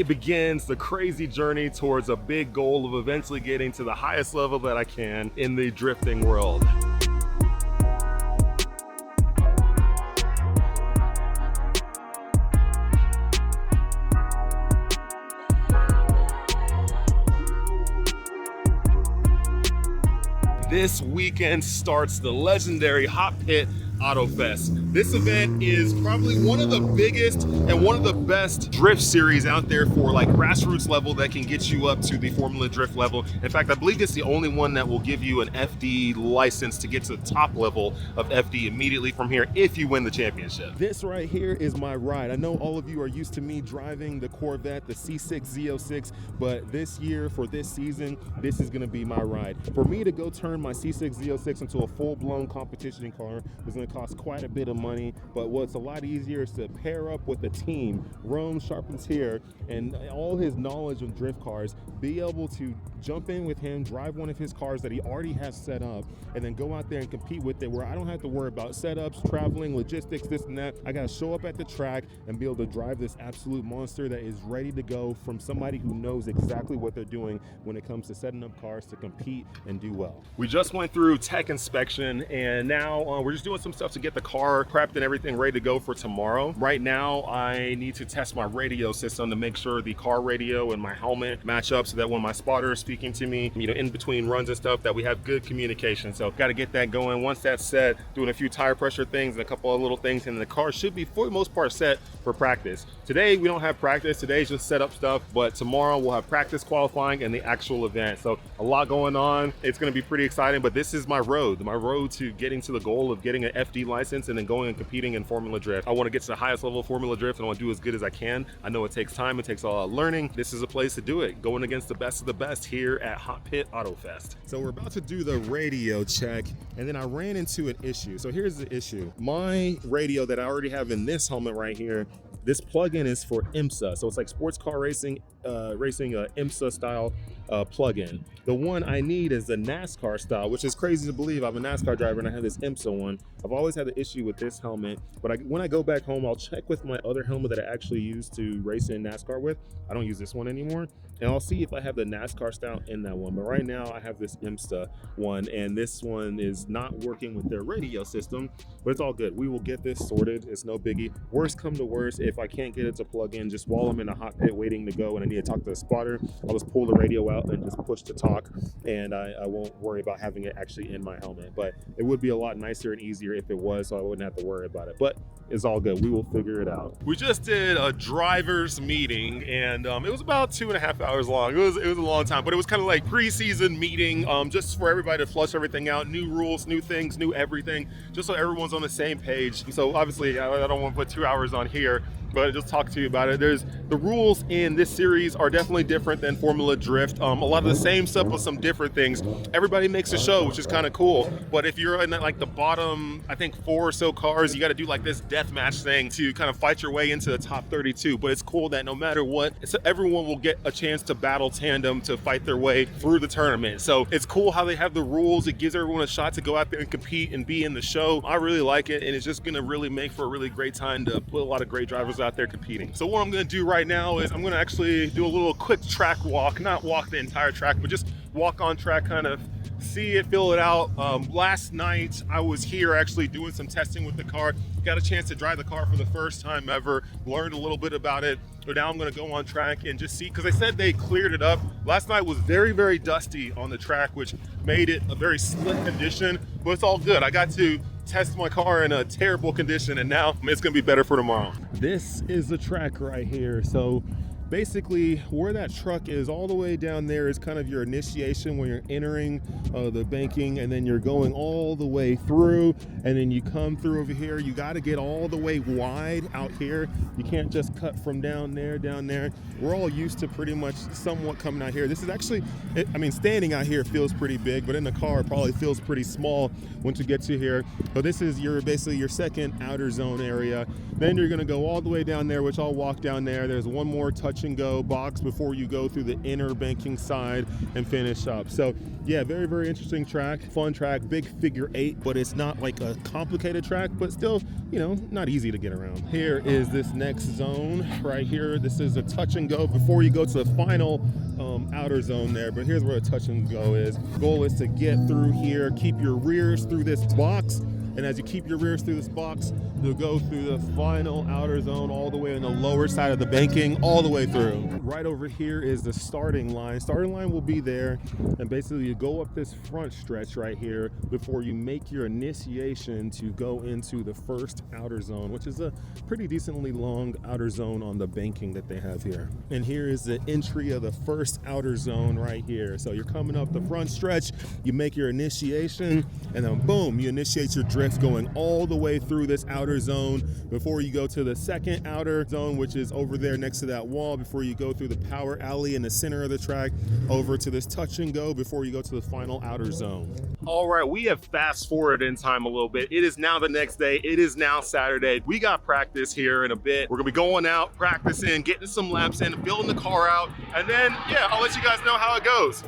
today begins the crazy journey towards a big goal of eventually getting to the highest level that I can in the drifting world. This weekend starts the legendary Hotpit Autofest. This event is probably one of the biggest and one of the best drift series out there for like grassroots level that can get you up to the Formula Drift level. In fact, I believe it's the only one that will give you an FD license to get to the top level of FD immediately from here if you win the championship. This right here is my ride. I know all of you are used to me driving the Corvette, the C6 Z06, but this year for this season, this is gonna be my ride. For me to go turn my C6 Z06 into a full-blown competition car is gonna cost quite a bit of money, but what's a lot easier is to pair up with the team, Charpentier, and all his knowledge of drift cars, be able to jump in with him, drive one of his cars that he already has set up, and then go out there and compete with it where I don't have to worry about setups, traveling, logistics, this and that. I gotta show up at the track and be able to drive this absolute monster that is ready to go from somebody who knows exactly what they're doing when it comes to setting up cars to compete and do well. We just went through tech inspection, and now we're just doing some stuff to get the car prepped and everything ready to go for tomorrow. Right now, I need to test my radio system to make sure the car radio and my helmet match up so that when my spotter is speaking to me, you know, in between runs and stuff, that we have good communication. So got to get that going. Once that's set, doing a few tire pressure things and a couple of little things, and the car should be for the most part set for practice. Today, we don't have practice. Today's just set up stuff, but tomorrow we'll have practice, qualifying, and the actual event. So a lot going on. It's going to be pretty exciting, but this is my road to getting to the goal of getting an FD license and then going and competing in Formula Drift. I want to get to the highest level of Formula Drift, and I want to do as good as I can. I know it takes time, it takes a lot of learning. This is a place to do it, going against the best of the best here at Hotpit Autofest. So we're about to do the radio check, and then I ran into an issue. So here's the issue. My radio that I already have in this helmet right here, this plugin is for IMSA. So it's like sports car racing, IMSA style plugin. The one I need is the NASCAR style, which is crazy to believe. I'm a NASCAR driver and I have this IMSA one. I've always had the issue with this helmet, but when I go back home, I'll check with my other helmet that I actually used to race in NASCAR with. I don't use this one anymore. And I'll see if I have the NASCAR style in that one. But right now I have this IMSA one, and this one is not working with their radio system, but it's all good. We will get this sorted. It's no biggie. Worst come to worst, if I can't get it to plug in, just while I'm in a hot pit waiting to go and I need to talk to the spotter, I'll just pull the radio out and just push to talk, and I won't worry about having it actually in my helmet. But it would be a lot nicer and easier if it was, so I wouldn't have to worry about it. But it's all good. We will figure it out. We just did a driver's meeting, and it was about 2.5 hours long. It was a long time, but it was kind of like pre-season meeting, just for everybody to flush everything out, new rules, new things, new everything, just so everyone's on the same page. So obviously, I don't want to put 2 hours on here, but I'll just talk to you about it. The rules in this series are definitely different than Formula Drift. A lot of the same stuff, but some different things. Everybody makes a show, which is kind of cool. But if you're in like the bottom, I think 4 or so cars, you got to do like this death match thing to kind of fight your way into the top 32. But it's cool that no matter what, everyone will get a chance to battle tandem to fight their way through the tournament. So it's cool how they have the rules. It gives everyone a shot to go out there and compete and be in the show. I really like it, and it's just going to really make for a really great time to put a lot of great drivers out there competing. So what I'm going to do right now is I'm going to actually do a little quick track walk, not walk the entire track, but just walk on track, kind of see it, feel it out. Last night I was here actually doing some testing with the car, got a chance to drive the car for the first time ever, learned a little bit about it. So now I'm going to go on track and just see, because they said they cleared it up. Last night was very, very dusty on the track, which made it a very slick condition, but it's all good. I got to test my car in a terrible condition, and now it's going to be better for tomorrow. This is the track right here. So basically where that truck is all the way down there is kind of your initiation when you're entering the banking, and then you're going all the way through, and then you come through over here. You got to get all the way wide out here. You can't just cut from down there. We're all used to pretty much somewhat coming out here. This is actually, I mean, standing out here feels pretty big, but in the car it probably feels pretty small once you get to here. So this is basically your second outer zone area. Then you're going to go all the way down there, which I'll walk down there. There's one more touch touch and go box before you go through the inner banking side and finish up. So yeah, very, very interesting track, fun track, big figure 8, but it's not like a complicated track, but still, you know, not easy to get around. Here is this next zone right here. This is a touch and go before you go to the final outer zone there, but here's where a touch and go is. Goal is to get through here, keep your rears through this box, and as you keep your rears through this box, you'll go through the final outer zone all the way on the lower side of the banking, all the way through. Right over here is the starting line. Starting line will be there, and basically you go up this front stretch right here before you make your initiation to go into the first outer zone, which is a pretty decently long outer zone on the banking that they have here. And here is the entry of the first outer zone right here. So you're coming up the front stretch, you make your initiation, and then boom, you initiate your drift going all the way through this outer zone before you go to the second outer zone, which is over there next to that wall, before you go through the power alley in the center of the track, over to this touch and go before you go to the final outer zone. All right, we have fast forwarded in time a little bit. It is now the next day. It is now Saturday. We got practice here in a bit. We're gonna be going out, practicing, getting some laps in, building the car out, and then, yeah, I'll let you guys know how it goes.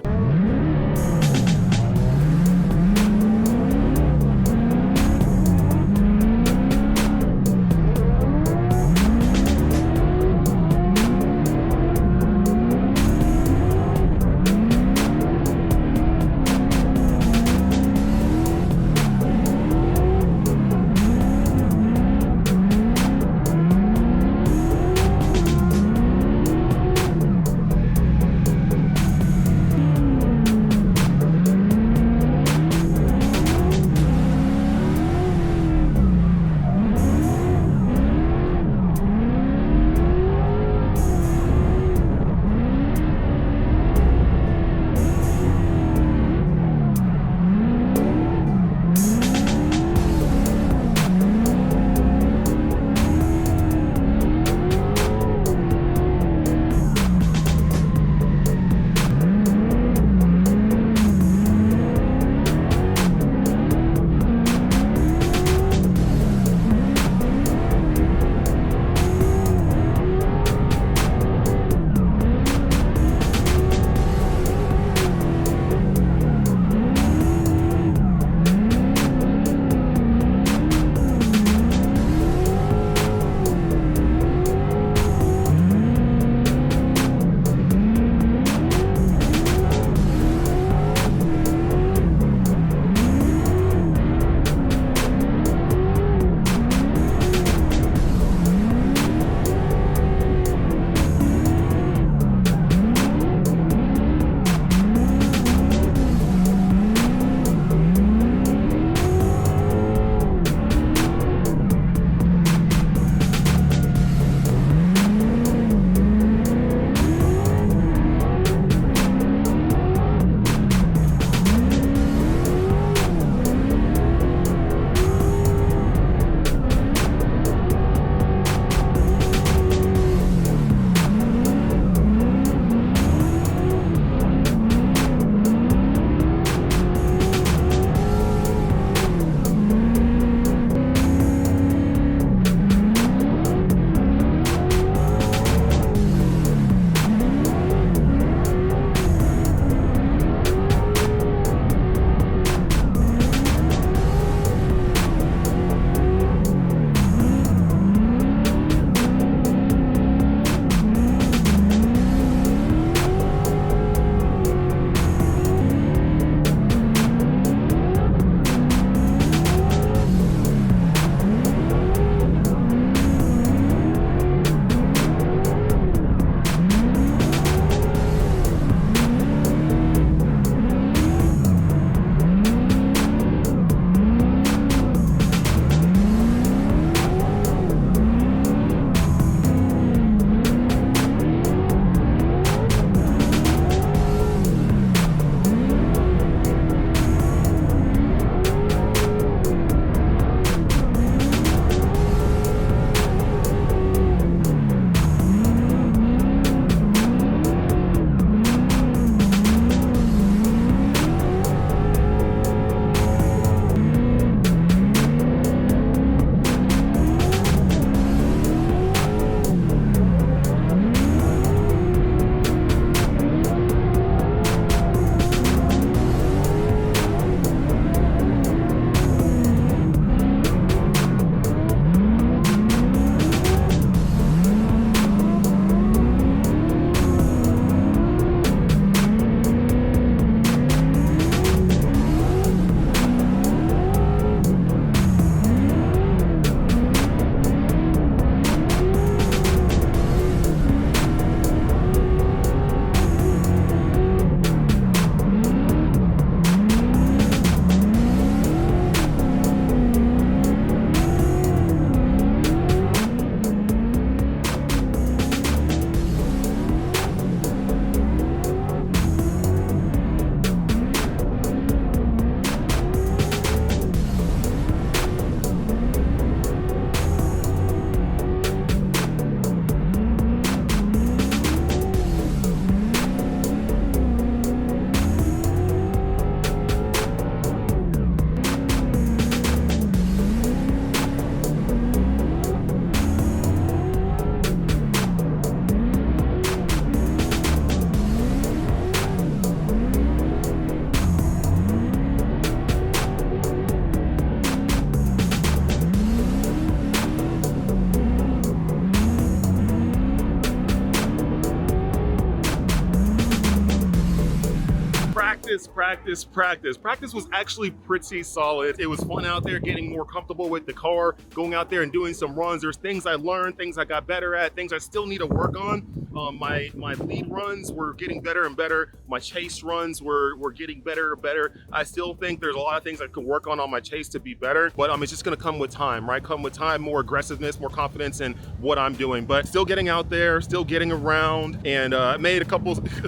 Practice was actually pretty solid. It was fun out there, getting more comfortable with the car, going out there and doing some runs. There's things I learned, things I got better at, things I still need to work on. My lead runs were getting better and better. My chase runs were getting better and better. I still think there's a lot of things I could work on my chase to be better, but it's just gonna come with time, right? Come with time, more aggressiveness, more confidence in what I'm doing, but still getting out there, still getting around, and I made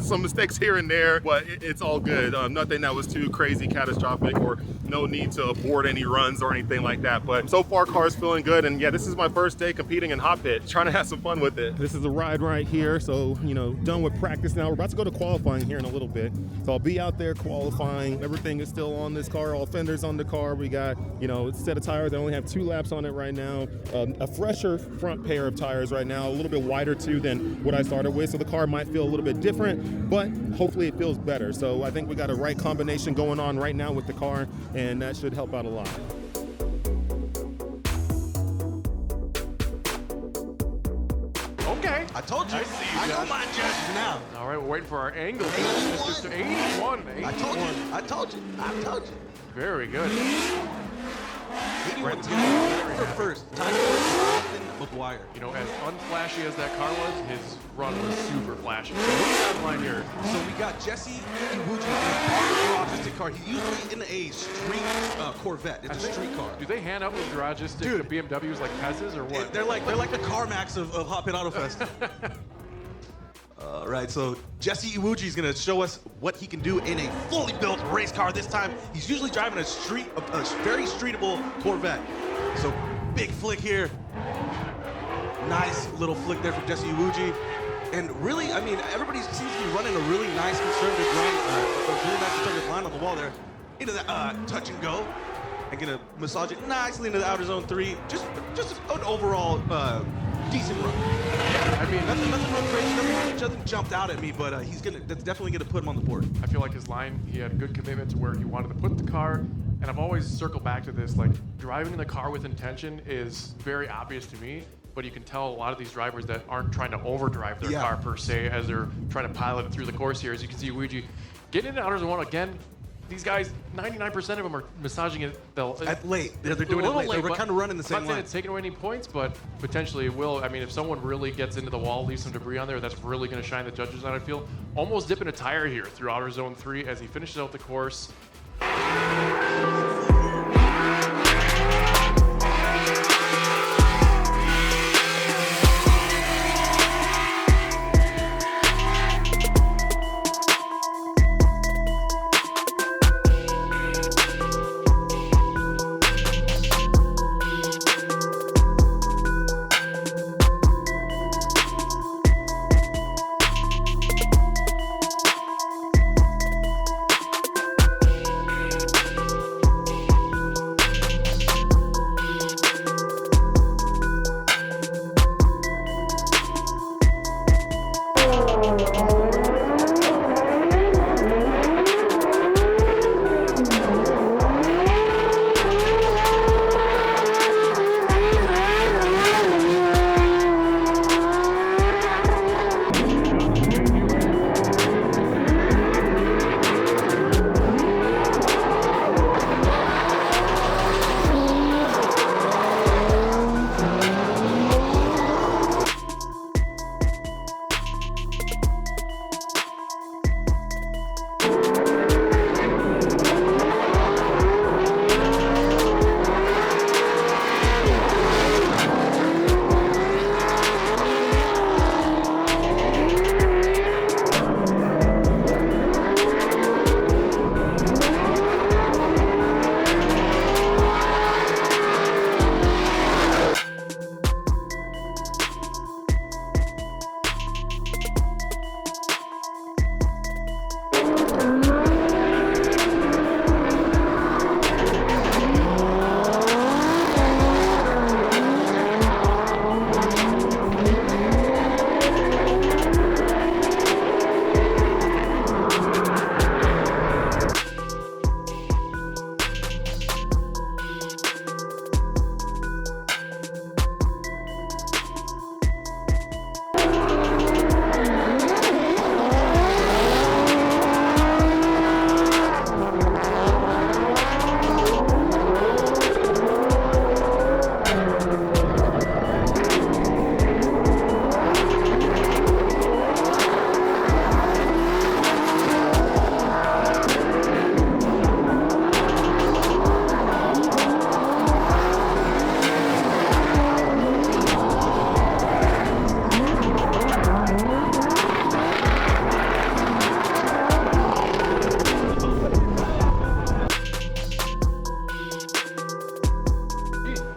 some mistakes here and there, but it's all good. Nothing that was too crazy catastrophic, or no need to abort any runs or anything like that. But so far, car's feeling good, and yeah, this is my first day competing in Hotpit, trying to have some fun with it. This is a ride right here, so done with practice now. We're about to go to qualifying here in a little bit, so I'll be out there qualifying. Everything is still on this car, all fenders on the car. We got a set of tires. I only have 2 laps on it right now. A fresher front pair of tires right now, a little bit wider too than what I started with, so the car might feel a little bit different, but hopefully it feels better. So I think we got a right combination going on right now with the car, and that should help out a lot. Okay. I told you. I know my judges now. All right, we're waiting for our angle. 81. I told you. Very good. 81's good. First, Tyler McGuire. As unflashy as that car was, his run was super flashy. So who's on line here? So we got Jesse Iwuji in a Garagistic car. He's usually in a street Corvette. It's a street car. Do they hand out those Garagistic BMWs like Pez's or what? They're like the CarMax of Hotpit Autofest. Right, so Jesse Iwuji is going to show us what he can do in a fully built race car this time. He's usually driving a very streetable Corvette. So big flick here. Nice little flick there from Jesse Iwuji. And really, everybody seems to be running a really nice conservative line on the wall there. Into that touch and go. And going to massage it nicely into the outer zone 3. Just an overall decent run. Nothing real crazy. Nothing jumped out at me, but that's definitely gonna put him on the board. I feel like his line, he had a good commitment to where he wanted to put the car, and I've always circled back to this, like driving the car with intention is very obvious to me, but you can tell a lot of these drivers that aren't trying to overdrive their car per se as they're trying to pilot it through the course here. As you can see, Iwuji getting into outer zone 1 again. These guys, 99% of them are massaging it. Late. They're doing it late. They were kind of running the same line. I'm not saying it's taking away any points, but potentially it will. If someone really gets into the wall, leaves some debris on there, that's really going to shine the judges on, I feel. Almost dipping a tire here through outer zone 3 as he finishes out the course.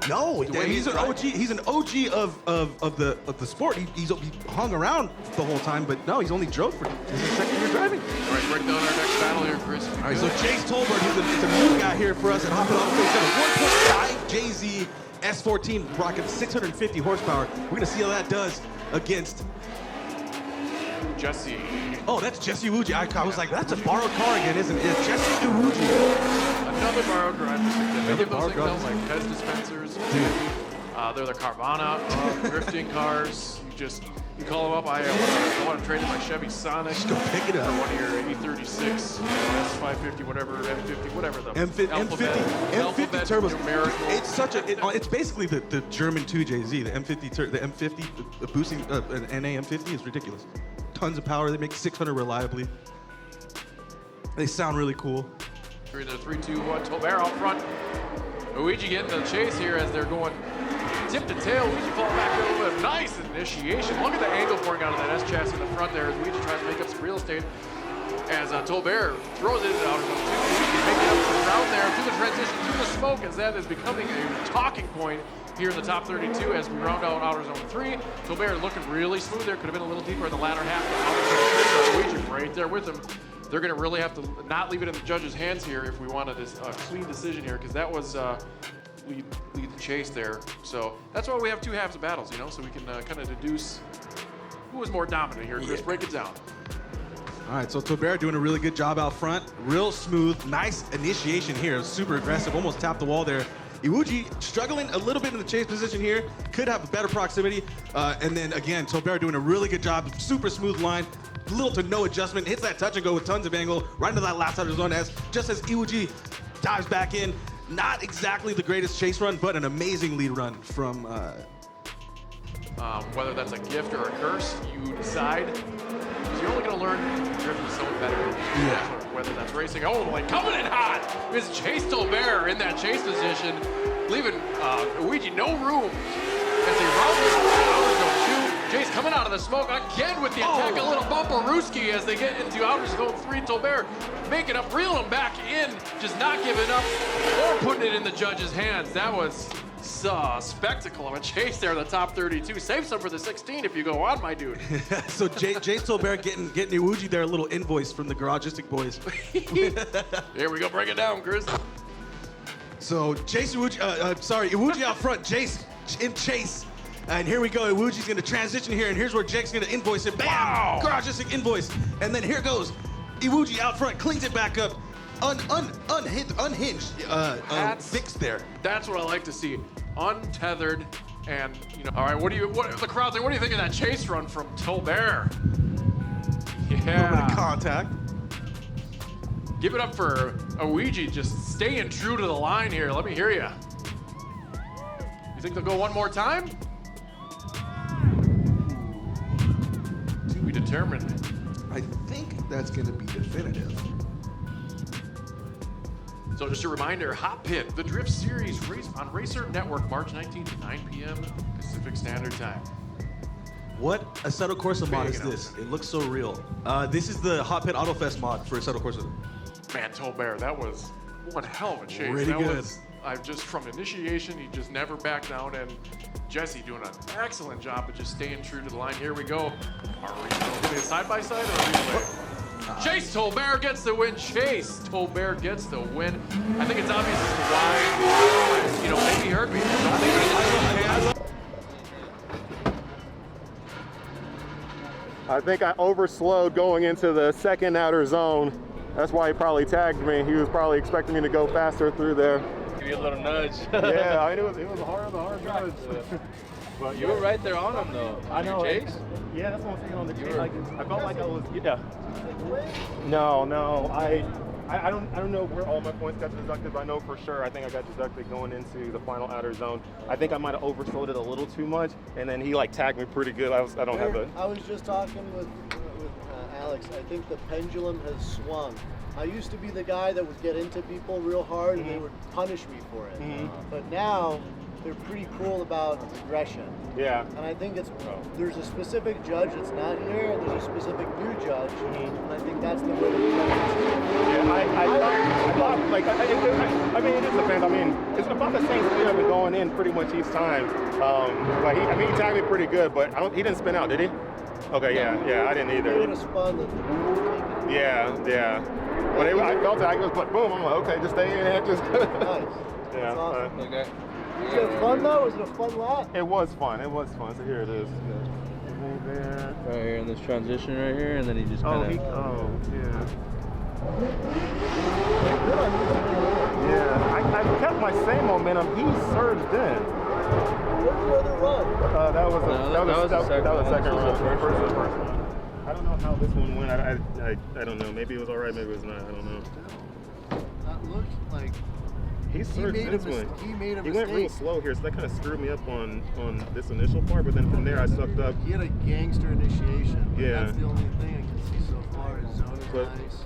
No, he's an driving. OG. He's an OG of the sport. He hung around the whole time, but no, he's only drove for his second year driving. All right, break down our next battle here, Chris. All right, so Chase Tolbert, he's a new guy here for us at Hotpit Autofest. He's got a 1.5 JZ S14 rocking 650 horsepower. We're gonna see how that does against. Jesse. Oh, that's Jesse Iwuji. I was like, that's a borrowed car again, isn't it? It's Jesse Iwuji. Another borrowed Garagistic. They give those borrowed things out Garagistic. like Pez dispensers. They're the Carvana drifting cars. You call them up. I want to trade in my Chevy Sonic. Just go pick it up. For one of your E36, S550, whatever, M50, whatever the M50 turbos. Numerical. It's such a. It's basically the German 2JZ. The M50 boosting an NA M50 is ridiculous. Tons of power. They make 600 reliably. They sound really cool. They're 3, 2, 1. Tolbert out front. Iwuji getting the chase here as they're going tip to tail. Iwuji falling back a little bit. Nice initiation. Look at the angle pouring out of that S chassis in the front there as Iwuji tries to make up some real estate. As Tolbert throws it out of the Iwuji making up some ground there through the transition through the smoke, as that is becoming a talking point here in the top 32 as we round out outer zone 3. Tolbert looking really smooth there. Could have been a little deeper in the latter half of outer zone 3. Iwuji right there with him. They're going to really have to not leave it in the judge's hands here if we wanted this clean decision here, because that was lead the chase there. So that's why we have two halves of battles, so we can kind of deduce who was more dominant here. Chris, break it down. All right, so Tolbert doing a really good job out front. Real smooth, nice initiation here. Super aggressive, almost tapped the wall there. Iwuji struggling a little bit in the chase position here. Could have a better proximity. And then again, Tolbert doing a really good job. Super smooth line. Little to no adjustment. Hits that touch and go with tons of angle. Right into that last outer zone just as Iwuji dives back in. Not exactly the greatest chase run, but an amazing lead run from... Whether that's a gift or a curse, you decide. Because you're only going to learn drifting so much better. Whether that's racing. Oh, like coming in hot is Chase Tolbert in that chase position, leaving Iwuji no room as they round this outer zone 2. Chase coming out of the smoke again with the attack, a little bumperooski as they get into outer zone 3. Tolbert making up, reeling them back in, just not giving up or putting it in the judge's hands. That was a spectacle of a chase there in the top 32. Save some for the 16 if you go on, my dude. So Jace Tolbert getting Iwuji there, a little invoice from the Garagistic boys. Here we go, break it down, Chris. So Iwuji out front, Jace in chase. And here we go, Iwuji's gonna transition here, and here's where Jake's gonna invoice it. Bam! Wow. Garagistic invoice. And then here goes Iwuji out front, cleans it back up. Unhinged, fixed there. That's what I like to see. Untethered, and all right. What the crowd think? What do you think of that chase run from Tolbert? A little bit of contact. Give it up for Iwuji, just staying true to the line here. Let me hear you. You think they'll go one more time? To be determined. I think that's gonna be definitive. So just a reminder, Hotpit, the Drift Series, on Racer Network, March 19th at 9 p.m. Pacific Standard Time. What Assetto Corsa mod is this? It looks so real. This is the Hotpit Autofest mod for Assetto Corsa. Man, Tolbert, that was one hell of a chase. Really good. From initiation, he just never backed down, and Jesse doing an excellent job of just staying true to the line. Here we go. Are we going to side by side or replay? Chase Tolbert gets the win. Chase Tolbert gets the win. I think it's obvious as to why, maybe he heard me. I think I overslowed going into the second outer zone. That's why he probably tagged me. He was probably expecting me to go faster through there. Give you a little nudge. Yeah, I knew it was a hard nudge. But you were right there on him though. I know. Chase? Yeah, that's what I'm saying on the chase. I felt like I was. Yeah. No. I don't know where all my points got deducted, but I know for sure I think I got deducted going into the final outer zone. I think I might have oversold it a little too much, and then he tagged me pretty good. I was just talking with Alex. I think the pendulum has swung. I used to be the guy that would get into people real hard and they would punish me for it. But now they're pretty cool about aggression. Yeah. And I think there's a specific judge that's not here, and there's a specific new judge, and I think that's the way to judge. Yeah, I thought, like, I mean, it just depends. I mean, it's about the same speed I've been going in pretty much each time. But he tagged me pretty good, but he didn't spin out, did he? Okay, yeah, I didn't either. He would have spun the Yeah. When I felt it, I was like, boom, I'm like, okay, just stay in it. Just Nice. Yeah. That's awesome. Okay. Was it fun though? Was it a fun lap? It was fun. So here it is. Right here in this transition right here, and then he just kind of. Yeah. Good on you. Yeah, I kept my same momentum. He surged in. What was your other run? That was the second run. First one. I don't know how this one went. I don't know. Maybe it was all right. Maybe it was not. I don't know. That looked like He surged into it. he made a He mistake. went real slow here, so that kind of screwed me up on this initial part. But then from there, I sucked up. He had a gangster initiation. But Yeah. That's the only thing I can see so far. His zone is But- nice.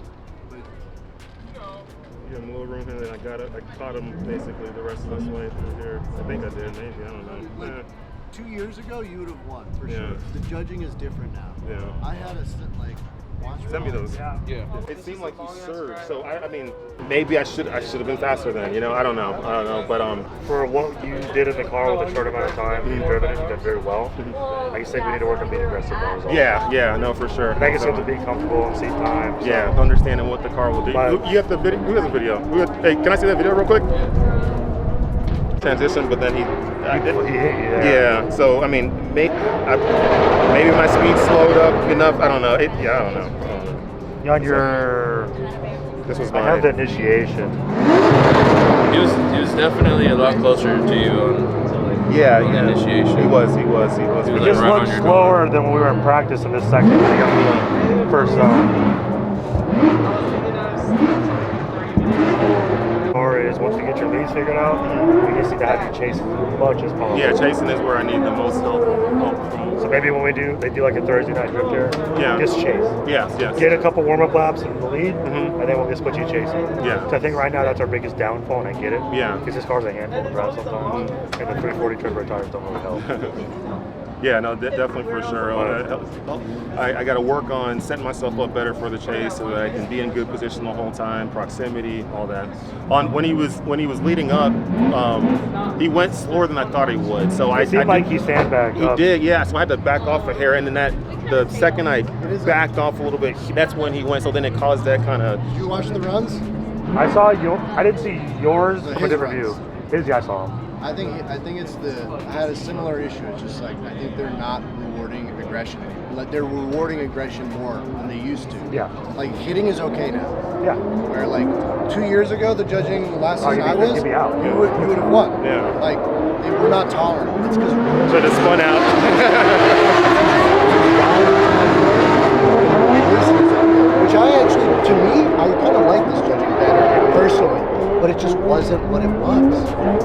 But Give him a little room here, then I caught him basically the rest of this way through here. I think I did, maybe, I don't know. like 2 years ago, you would have won for Yeah. sure. The judging is different now. Yeah. I had a watch. Send me those. Yeah. It seemed like he surged, so I mean, maybe I should have been faster then. I don't know, but For what you did in the car with a short amount of time, you've driven it, you've done very well. Like you said, we need to work on being aggressive though as well. yeah, no, for sure. And I guess you have to be comfortable and see time. So. Yeah, understanding what the car will do. But- You have the video. Who has the video? Hey, can I see that video real quick? Transition, but then he He hit you there. Yeah, so I mean, maybe my speed slowed up enough. I don't know. I don't know. On your, This was I have mine. the initiation. He was definitely a lot closer to you on Yeah, on the initiation. He was. He was It like just right on looked your slower than when we were in practice in this section. When we got to the first zone. Or is once you get your leads figured out, we just need to have you chase as much as possible. Yeah, chasing is where I need the most help. So maybe when they do like a Thursday night drift here, Yeah. just chase. Yes. Get a couple warm-up laps in the lead, and then we'll just put you chasing. Yeah. So I think right now that's our biggest downfall, and I get it. Yeah. Because this car's a handful to drive sometimes, and the 340 Tripper tires don't really help. Yeah, no, definitely for sure. I got to work on setting myself up better for the chase so that I can be in good position the whole time, proximity, all that. When he was leading up, he went slower than I thought he would. So It seemed like he sandbagged He up. did, yeah. So I had to back off a hair, and then the second I backed off a little bit, that's when he went. So then it caused that kind of. Did you watch the runs? I saw you. I didn't see yours His from a different runs. view. His, yeah, I saw him. I think it's I had a similar issue. It's just like I think they're not rewarding aggression anymore. Like they're rewarding aggression more than they used to. Yeah. Like hitting is okay now. Yeah. Where like 2 years ago, the judging last season I was, you'd be out. you would have won. Yeah. Like they were not tolerant. It's because So it just spun out. which I actually, to me, I kind of like this judging better personally, but it just wasn't what it was.